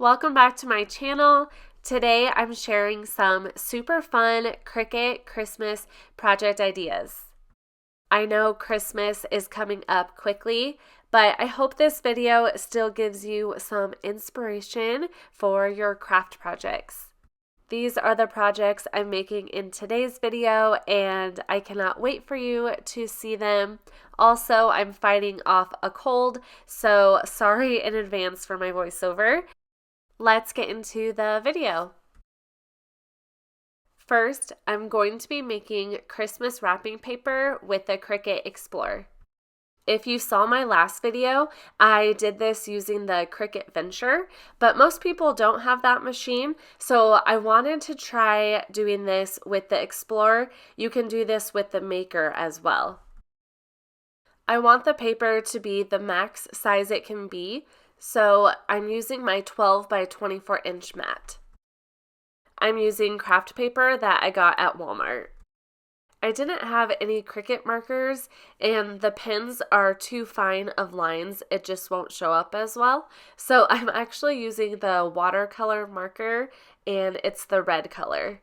Welcome back to my channel. Today I'm sharing some super fun Cricut Christmas project ideas. I know Christmas is coming up quickly, but I hope this video still gives you some inspiration for your craft projects. These are the projects I'm making in today's video, and I cannot wait for you to see them. Also, I'm fighting off a cold, so sorry in advance for my voiceover. Let's get into the video. First, I'm going to be making Christmas wrapping paper with the Cricut Explorer. If you saw my last video, I did this using the Cricut Venture, but most people don't have that machine, so I wanted to try doing this with the Explorer. You can do this with the Maker as well. I want the paper to be the max size it can be, so I'm using my 12 by 24 inch mat. I'm using craft paper that I got at Walmart. I didn't have any Cricut markers, and the pins are too fine of lines. It just won't show up as well. So I'm actually using the watercolor marker, and it's the red color.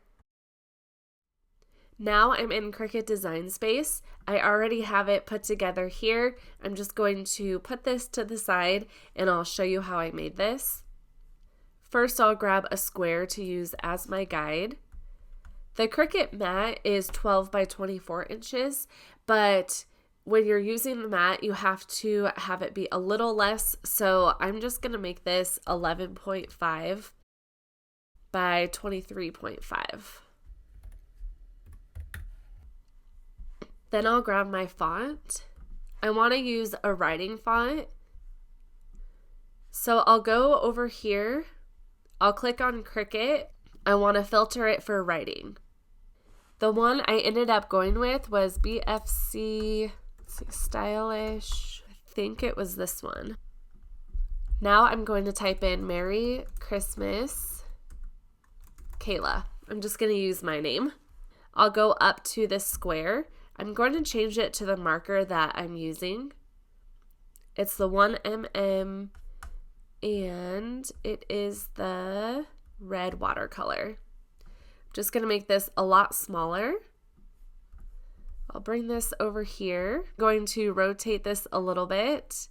Now I'm in Cricut Design Space. I already have it put together here. I'm just going to put this to the side, and I'll show you how I made this. First, I'll grab a square to use as my guide. The Cricut mat is 12 by 24 inches, but when you're using the mat, you have to have it be a little less, so I'm just going to make this 11.5 by 23.5. Then I'll grab my font. I want to use a writing font, so I'll go over here. I'll click on Cricut. I want to filter it for writing. The one I ended up going with was BFC Stylish. I think it was this one. Now I'm going to type in Merry Christmas Kayla. I'm just going to use my name. I'll go up to this square. I'm going to change it to the marker that I'm using. It's the 1mm, and it is the red watercolor. I'm just going to make this a lot smaller. I'll bring this over here. I'm going to rotate this a little bit.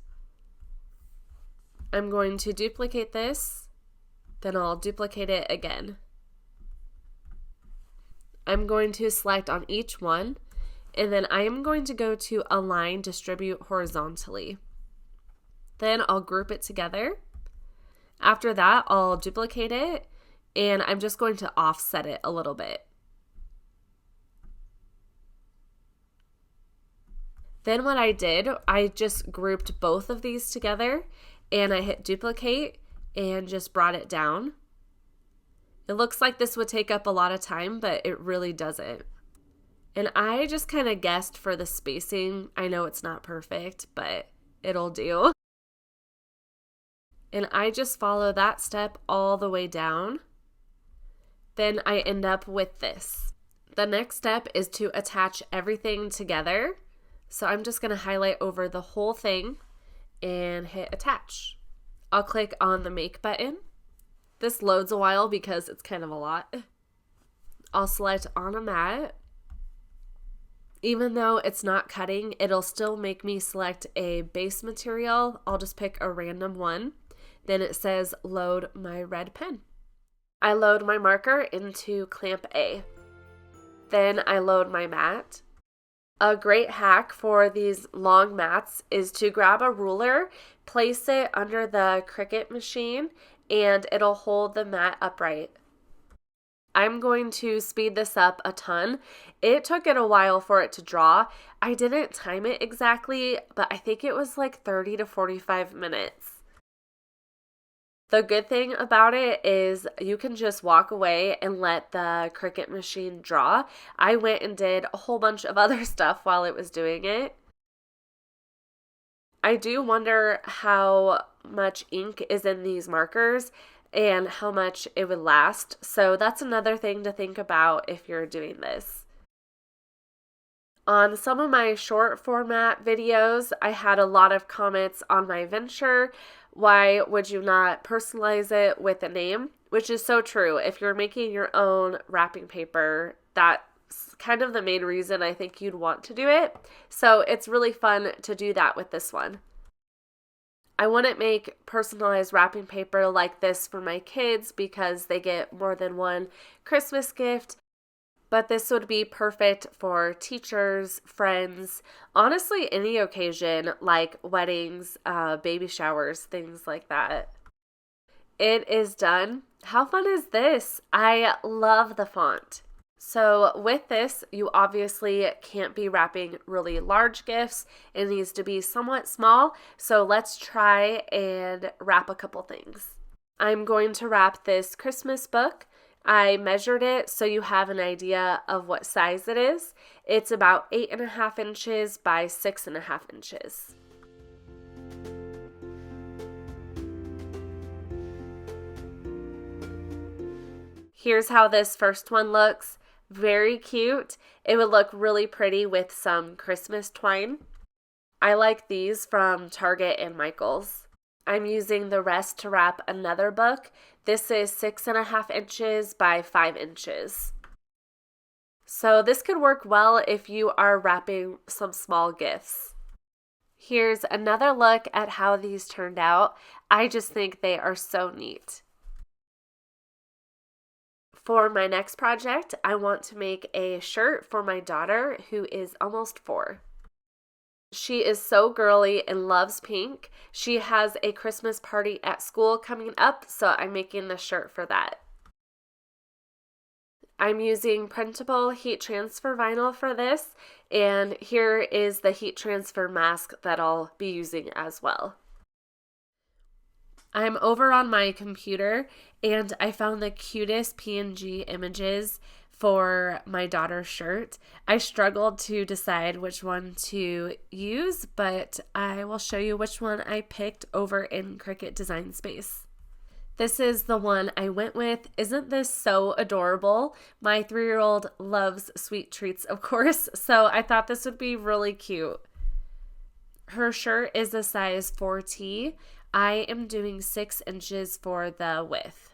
I'm going to duplicate this, then I'll duplicate it again. I'm going to select on each one, and then I am going to go to Align, Distribute Horizontally. Then I'll group it together. After that, I'll duplicate it, and I'm just going to offset it a little bit. Then what I did, I just grouped both of these together, and I hit duplicate and just brought it down. It looks like this would take up a lot of time, but it really doesn't. And I just kind of guessed for the spacing. I know it's not perfect, but it'll do. And I just follow that step all the way down. Then I end up with this. The next step is to attach everything together. So I'm just going to highlight over the whole thing and hit attach. I'll click on the make button. This loads a while because it's kind of a lot. I'll select on a mat. Even though it's not cutting, it'll still make me select a base material. I'll just pick a random one. Then it says load my red pen. I load my marker into clamp A. Then I load my mat. A great hack for these long mats is to grab a ruler, place it under the Cricut machine, and it'll hold the mat upright. I'm going to speed this up a ton. It took it a while for it to draw. I didn't time it exactly, but I think it was like 30 to 45 minutes. The good thing about it is you can just walk away and let the Cricut machine draw. I went and did a whole bunch of other stuff while it was doing it. I do wonder how much ink is in these markers and how much it would last. So that's another thing to think about if you're doing this. On some of my short format videos, I had a lot of comments on my venture. Why would you not personalize it with a name? Which is so true. If you're making your own wrapping paper, that's kind of the main reason I think you'd want to do it. So it's really fun to do that with this one. I wouldn't make personalized wrapping paper like this for my kids because they get more than one Christmas gift. But this would be perfect for teachers, friends, honestly, any occasion like weddings, baby showers, things like that. It is done. How fun is this? I love the font. So with this, you obviously can't be wrapping really large gifts. It needs to be somewhat small. So let's try and wrap a couple things. I'm going to wrap this Christmas book. I measured it so you have an idea of what size it is. It's about 8.5 inches by 6.5 inches. Here's how this first one looks. Very cute. It would look really pretty with some Christmas twine. I like these from Target and Michael's. I'm using the rest to wrap another book. This is 6.5 inches by 5 inches. So this could work well if you are wrapping some small gifts. Here's another look at how these turned out. I just think they are so neat. For my next project, I want to make a shirt for my daughter who is almost 4. She is so girly and loves pink. She has a Christmas party at school coming up, so I'm making the shirt for that. I'm using printable heat transfer vinyl for this, and here is the heat transfer mask that I'll be using as well. I'm over on my computer, and I found the cutest PNG images for my daughter's shirt. I struggled to decide which one to use, but I will show you which one I picked over in Cricut Design Space. This is the one I went with. Isn't this so adorable? My 3-year-old loves sweet treats, of course, so I thought this would be really cute. Her shirt is a size 4T. I am doing 6 inches for the width.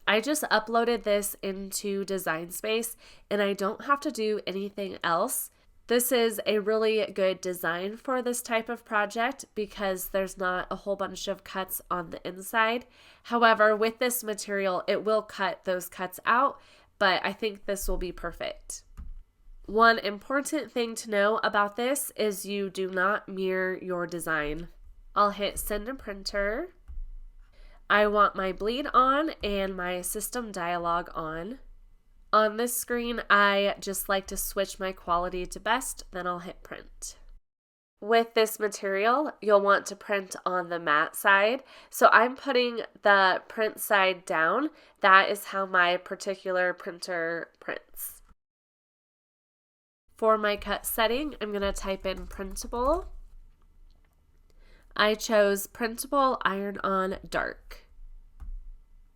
I just uploaded this into Design Space and I don't have to do anything else. This is a really good design for this type of project because there's not a whole bunch of cuts on the inside. However, with this material, it will cut those cuts out, but I think this will be perfect. One important thing to know about this is you do not mirror your design. I'll hit send to printer. I want my bleed on and my system dialog on. On this screen, I just like to switch my quality to best, then I'll hit print. With this material, you'll want to print on the matte side. So I'm putting the print side down. That is how my particular printer prints. For my cut setting, I'm going to type in Printable. I chose Printable Iron-On Dark.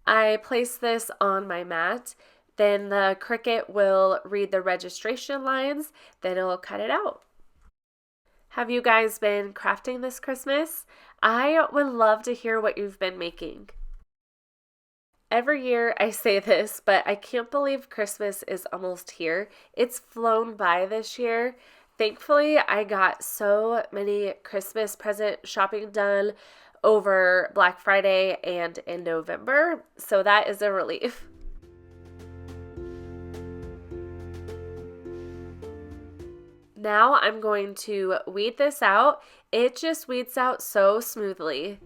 I place this on my mat, then the Cricut will read the registration lines, then it'll cut it out. Have you guys been crafting this Christmas? I would love to hear what you've been making. Every year I say this, but I can't believe Christmas is almost here. It's flown by this year. Thankfully, I got so many Christmas present shopping done over Black Friday and in November, so that is a relief. Now I'm going to weed this out. It just weeds out so smoothly.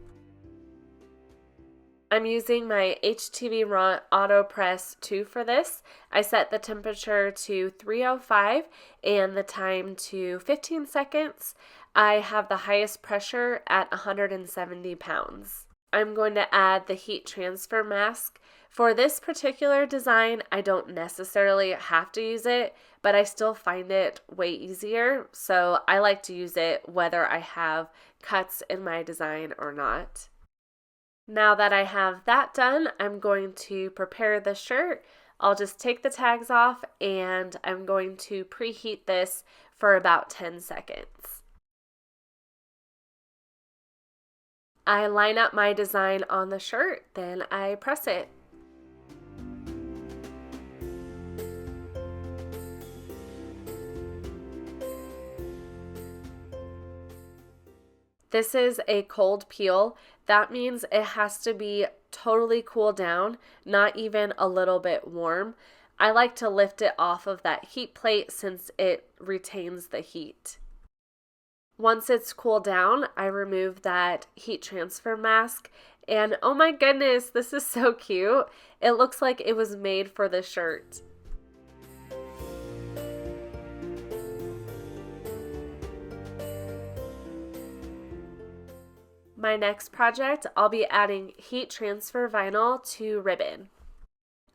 I'm using my HTV Raw Auto Press 2 for this. I set the temperature to 305 and the time to 15 seconds. I have the highest pressure at 170 pounds. I'm going to add the heat transfer mask. For this particular design, I don't necessarily have to use it, but I still find it way easier. So I like to use it whether I have cuts in my design or not. Now that I have that done, I'm going to prepare the shirt. I'll just take the tags off and I'm going to preheat this for about 10 seconds. I line up my design on the shirt, then I press it. This is a cold peel. That means it has to be totally cool down, not even a little bit warm. I like to lift it off of that heat plate since it retains the heat. Once it's cooled down, I remove that heat transfer mask, and oh my goodness, this is so cute. It looks like it was made for the shirt. My next project, I'll be adding heat transfer vinyl to ribbon.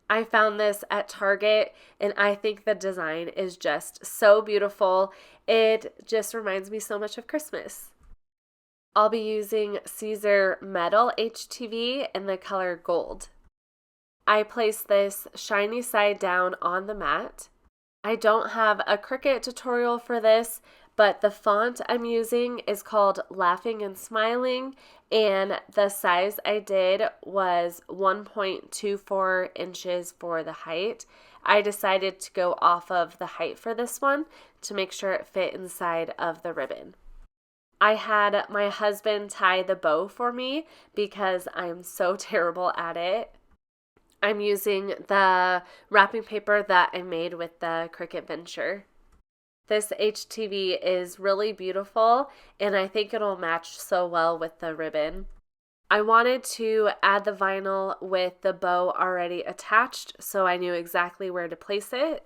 I found this at Target and I think the design is just so beautiful. It just reminds me so much of Christmas. I'll be using Caesar Metal HTV in the color gold. I place this shiny side down on the mat. I don't have a Cricut tutorial for this, but the font I'm using is called Laughing and Smiling, and the size I did was 1.24 inches for the height. I decided to go off of the height for this one to make sure it fit inside of the ribbon. I had my husband tie the bow for me because I'm so terrible at it. I'm using the wrapping paper that I made with the Cricut Venture. This HTV is really beautiful and I think it'll match so well with the ribbon. I wanted to add the vinyl with the bow already attached so I knew exactly where to place it.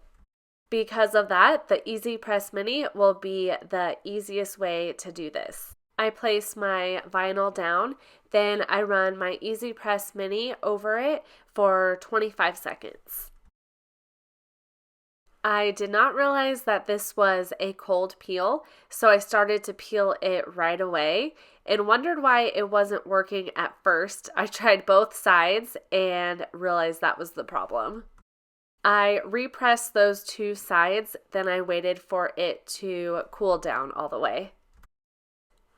Because of that, the Easy Press Mini will be the easiest way to do this. I place my vinyl down, then I run my Easy Press Mini over it for 25 seconds. I did not realize that this was a cold peel, so I started to peel it right away and wondered why it wasn't working at first. I tried both sides and realized that was the problem. I repressed those two sides, then I waited for it to cool down all the way.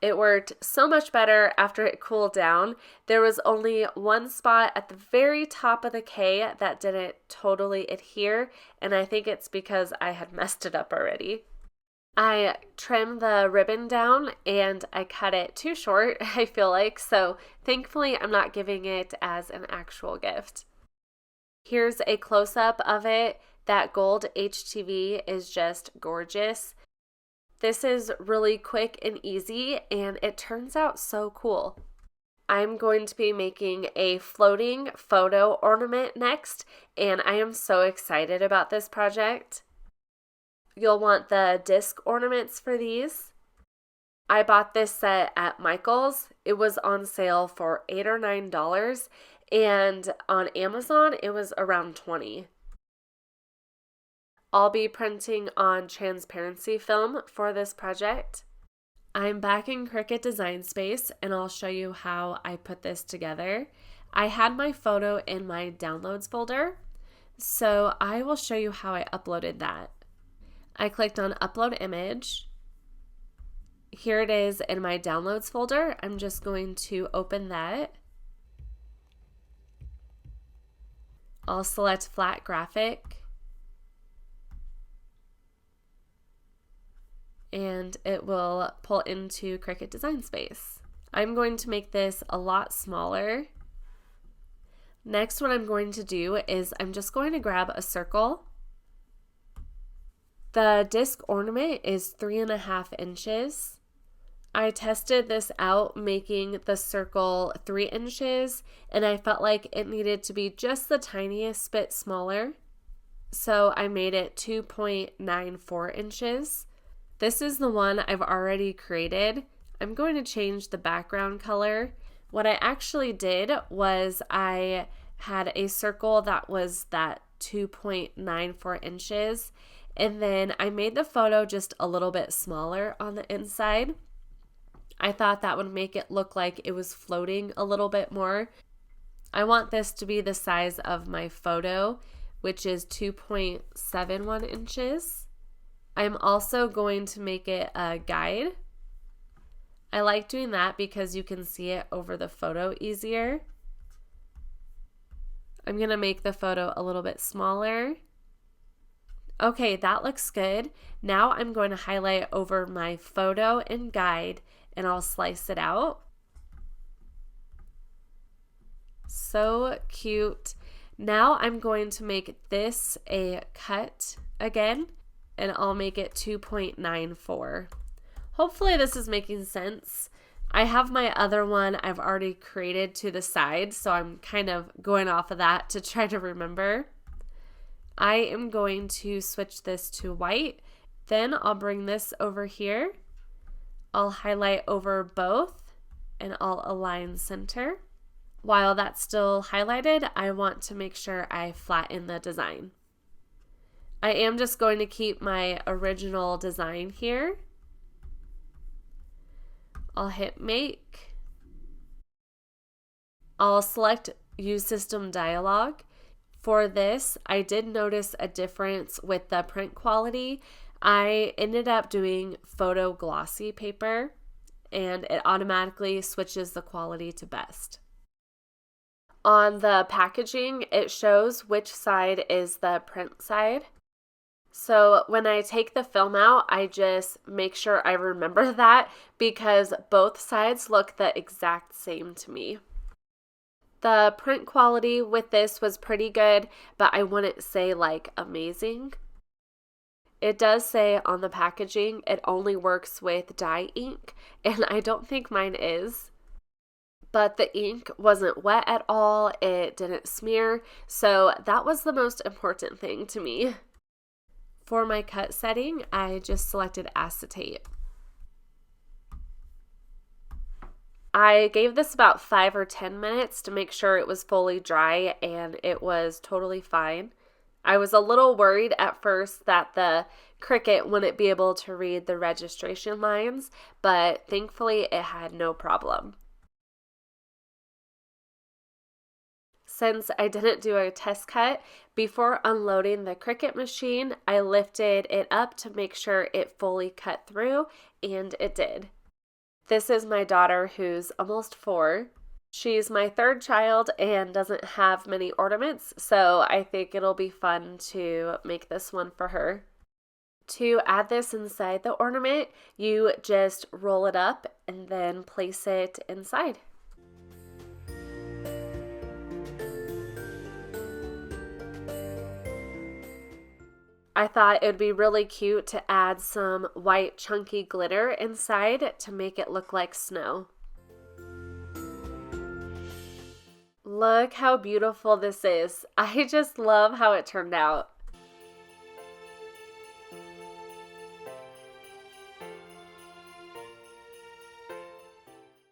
It worked so much better after it cooled down. There was only one spot at the very top of the K that didn't totally adhere, and I think it's because I had messed it up already. I trimmed the ribbon down and I cut it too short, I feel like, so thankfully I'm not giving it as an actual gift. Here's a close-up of it. That gold HTV is just gorgeous. This is really quick and easy, and it turns out so cool. I'm going to be making a floating photo ornament next, and I am so excited about this project. You'll want the disc ornaments for these. I bought this set at Michael's. It was on sale for $8 or $9, and on Amazon it was around $20. I'll be printing on transparency film for this project. I'm back in Cricut Design Space and I'll show you how I put this together. I had my photo in my downloads folder, so I will show you how I uploaded that. I clicked on upload image. Here it is in my downloads folder. I'm just going to open that. I'll select flat graphic. And it will pull into Cricut Design Space. I'm going to make this a lot smaller. Next, what I'm going to do is I'm just going to grab a circle. The disc ornament is 3.5 inches. I tested this out making the circle 3 inches, and I felt like it needed to be just the tiniest bit smaller. So I made it 2.94 inches. This is the one I've already created. I'm going to change the background color. What I actually did was I had a circle that was that 2.94 inches, and then I made the photo just a little bit smaller on the inside. I thought that would make it look like it was floating a little bit more. I want this to be the size of my photo, which is 2.71 inches. I'm also going to make it a guide. I like doing that because you can see it over the photo easier. I'm going to make the photo a little bit smaller. Okay, that looks good. Now I'm going to highlight over my photo and guide, and I'll slice it out. So cute. Now I'm going to make this a cut again, and I'll make it 2.94. Hopefully this is making sense. I have my other one I've already created to the side, so I'm kind of going off of that to try to remember. I am going to switch this to white. Then I'll bring this over here. I'll highlight over both and I'll align center. While that's still highlighted, I want to make sure I flatten the design. I am just going to keep my original design here. I'll hit make. I'll select use system dialog. For this, I did notice a difference with the print quality. I ended up doing photo glossy paper and it automatically switches the quality to best. On the packaging, it shows which side is the print side. So when I take the film out, I just make sure I remember that because both sides look the exact same to me. The print quality with this was pretty good, but I wouldn't say like amazing. It does say on the packaging it only works with dye ink, and I don't think mine is. But the ink wasn't wet at all, it didn't smear, so that was the most important thing to me. For my cut setting, I just selected acetate. I gave this about 5 or 10 minutes to make sure it was fully dry, and it was totally fine. I was a little worried at first that the Cricut wouldn't be able to read the registration lines, but thankfully it had no problem. Since I didn't do a test cut, before unloading the Cricut machine, I lifted it up to make sure it fully cut through, and it did. This is my daughter who's almost 4. She's my 3rd child and doesn't have many ornaments, so I think it'll be fun to make this one for her. To add this inside the ornament, you just roll it up and then place it inside. I thought it would be really cute to add some white chunky glitter inside to make it look like snow. Look how beautiful this is. I just love how it turned out.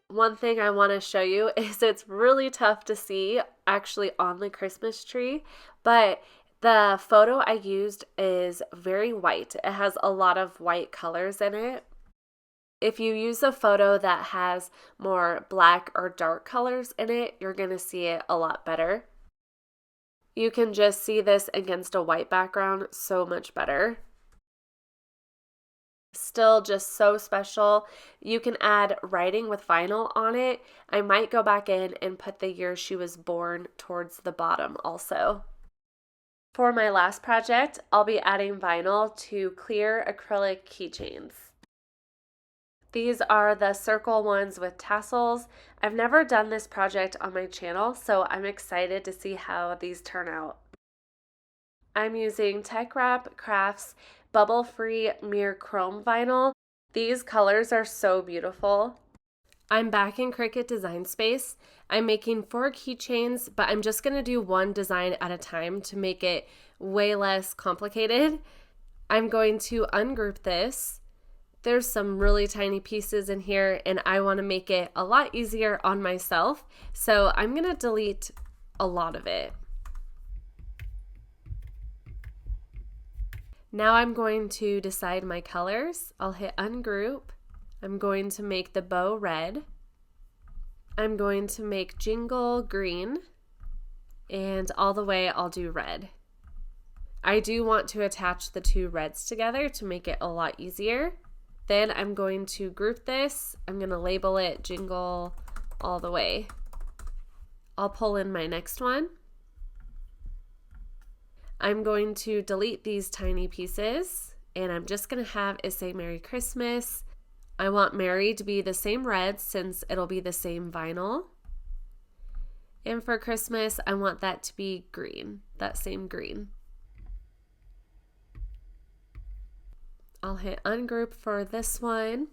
One thing I want to show you is it's really tough to see actually on the Christmas tree, but the photo I used is very white. It has a lot of white colors in it. If you use a photo that has more black or dark colors in it, you're going to see it a lot better. You can just see this against a white background so much better. Still just so special. You can add writing with vinyl on it. I might go back in and put the year she was born towards the bottom also. For my last project, I'll be adding vinyl to clear acrylic keychains. These are the circle ones with tassels. I've never done this project on my channel, so I'm excited to see how these turn out. I'm using Tech Wrap Crafts bubble-free mirror chrome vinyl. These colors are so beautiful. I'm back in Cricut Design Space. I'm making 4 keychains, but I'm just going to do one design at a time to make it way less complicated. I'm going to ungroup this. There's some really tiny pieces in here, and I want to make it a lot easier on myself, so I'm going to delete a lot of it. Now I'm going to decide my colors. I'll hit ungroup. I'm going to make the bow red. I'm going to make jingle green, and all the way I'll do red. I do want to attach the two reds together to make it a lot easier. Then I'm going to group this. I'm going to label it Jingle All the Way. I'll pull in my next one. I'm going to delete these tiny pieces, and I'm just going to have it say Merry Christmas. I want Merry to be the same red since it'll be the same vinyl. And for Christmas, I want that to be green, that same green. I'll hit ungroup for this one.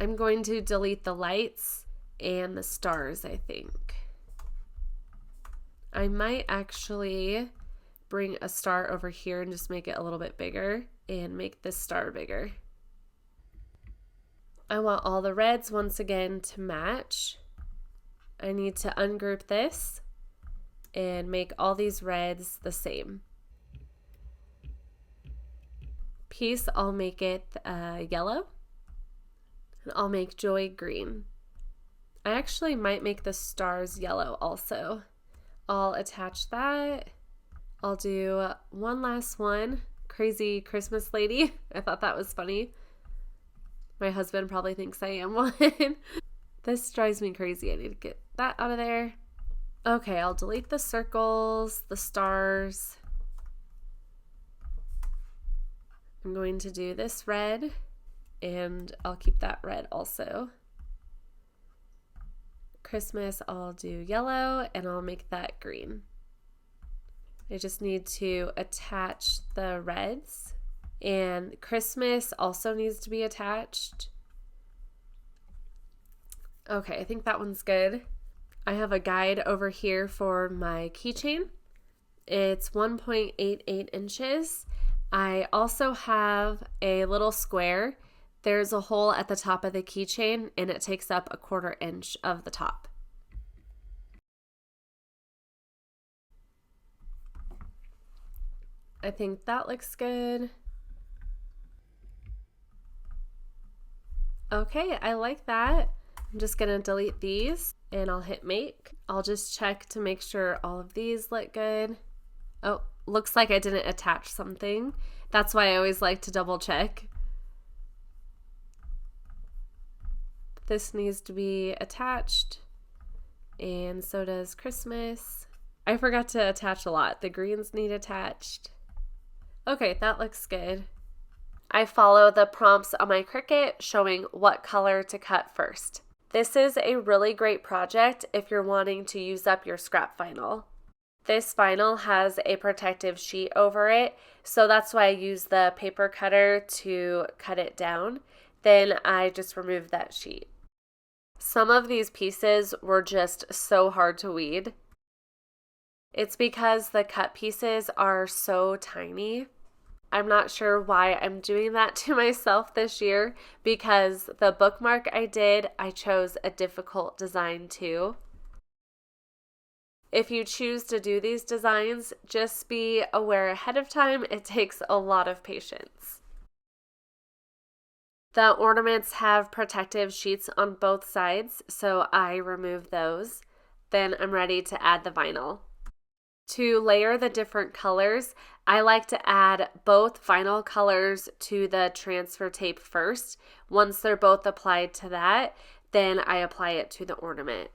I'm going to delete the lights and the stars, I think. I might actually bring a star over here and just make it a little bit bigger and make this star bigger. I want all the reds once again to match. I need to ungroup this and make all these reds the same. Piece, I'll make it yellow, and I'll make Joy green. I actually might make the stars yellow also. I'll attach that. I'll do one last one, Crazy Christmas Lady. I thought that was funny. My husband probably thinks I am one. This drives me crazy. I need to get that out of there. Okay, I'll delete the circles, the stars. I'm going to do this red, and I'll keep that red also. Christmas, I'll do yellow, and I'll make that green. I just need to attach the reds, and Christmas also needs to be attached. Okay, I think that one's good. I have a guide over here for my keychain. It's 1.88 inches. I also have a little square. There's a hole at the top of the keychain, and it takes up 1/4 inch of the top. I think that looks good. Okay, I like that. I'm just gonna delete these and I'll hit make. I'll just check to make sure all of these look good. Oh, looks like I didn't attach something. That's why I always like to double check. This needs to be attached, and so does Christmas. I forgot to attach a lot. The greens need attached. Okay, that looks good. I follow the prompts on my Cricut showing what color to cut first. This is a really great project if you're wanting to use up your scrap vinyl. This vinyl has a protective sheet over it, so that's why I use the paper cutter to cut it down. Then I just remove that sheet. Some of these pieces were just so hard to weed. It's because the cut pieces are so tiny. I'm not sure why I'm doing that to myself this year, because the bookmark I did, I chose a difficult design too. If you choose to do these designs, just be aware ahead of time, it takes a lot of patience. The ornaments have protective sheets on both sides, so I remove those. Then I'm ready to add the vinyl. To layer the different colors, I like to add both vinyl colors to the transfer tape first. Once they're both applied to that, then I apply it to the ornament.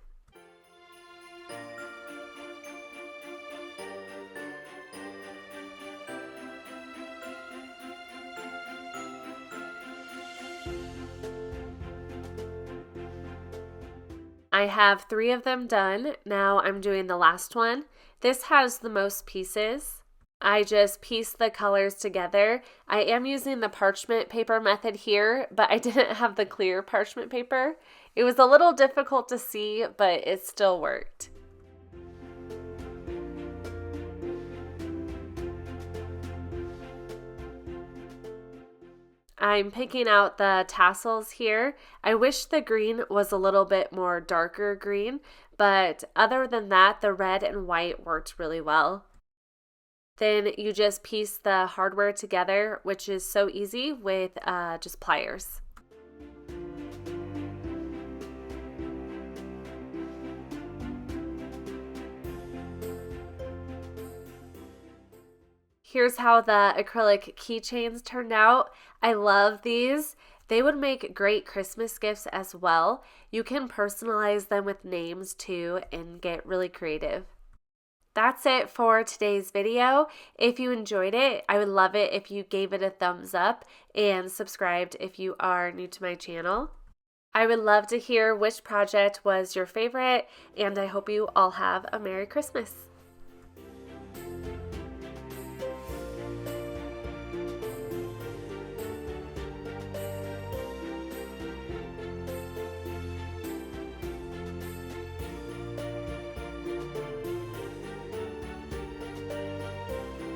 I have 3 of them done. Now I'm doing the last one. This has the most pieces. I just piece the colors together. I am using the parchment paper method here, but I didn't have the clear parchment paper. It was a little difficult to see, but it still worked. I'm picking out the tassels here. I wish the green was a little bit more darker green, but other than that, the red and white worked really well. Then you just piece the hardware together, which is so easy with just pliers. Here's how the acrylic keychains turned out. I love these. They would make great Christmas gifts as well. You can personalize them with names too and get really creative. That's it for today's video. If you enjoyed it, I would love it if you gave it a thumbs up and subscribed if you are new to my channel. I would love to hear which project was your favorite, and I hope you all have a Merry Christmas.